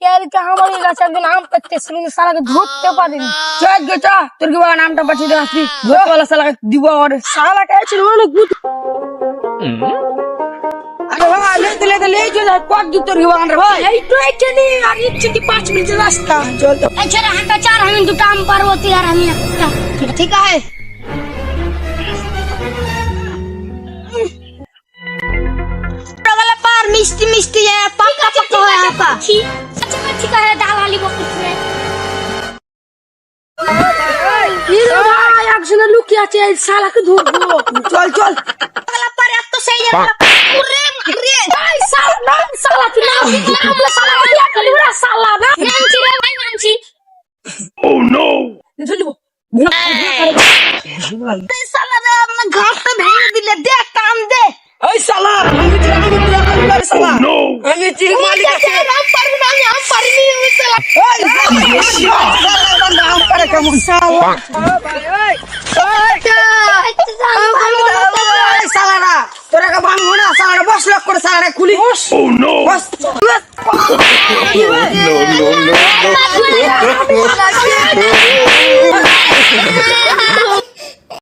ক্যারিকে আমার গাছে একজন আম পেতেছিল শালাকে ধরতে পারিনি। চল গে চ, তোর কি বাবা নামটা পাঠিয়ে দিয়ে আসবি, ধরতে শালাকে দিব আর শালাকে আছে অনেক বুদ্ধি। আরে বাবা লেতে লে চল কত দূর তোর কি বাবা রে ভাই। এই তো এখানে আর ইচ্ছে 5 মিনিটের রাস্তা। চল তো এই ছেলে হাঁটা 4 আমি দুটো আম পারবো তুই আর আমি একটা। ঠিক আছে পার মিষ্টি মিষ্টি পাকা পাকা হয় আপা। আচ্ছা ঠিক আছে দালালি বকছে। ভাই একজনে লুকিয়ে আছে এই শালাকে ধরবো। চল চল পাগলা পারে এত সেই ওরে মারে ভাই শালা না শালা তুই না শালা কি করলি রে শালা না মানছি রে ভাই মানছি। Oh no! ধরলিব এই শালা রে আমার ঘরটা ভেঙে দিলে দে কাম দে। এই শালা আমি তোর শালা Oh no! আমি তোর মালিক আছে। আম পারবো না আমি আম পারিনি ওই শালা। এই শালা নাম করে কেমন শালা এই শালারা তোরা কে ভাঙবো না শালারা বস লক করে শালারা খুলি Oh no! বস No, no, no, no.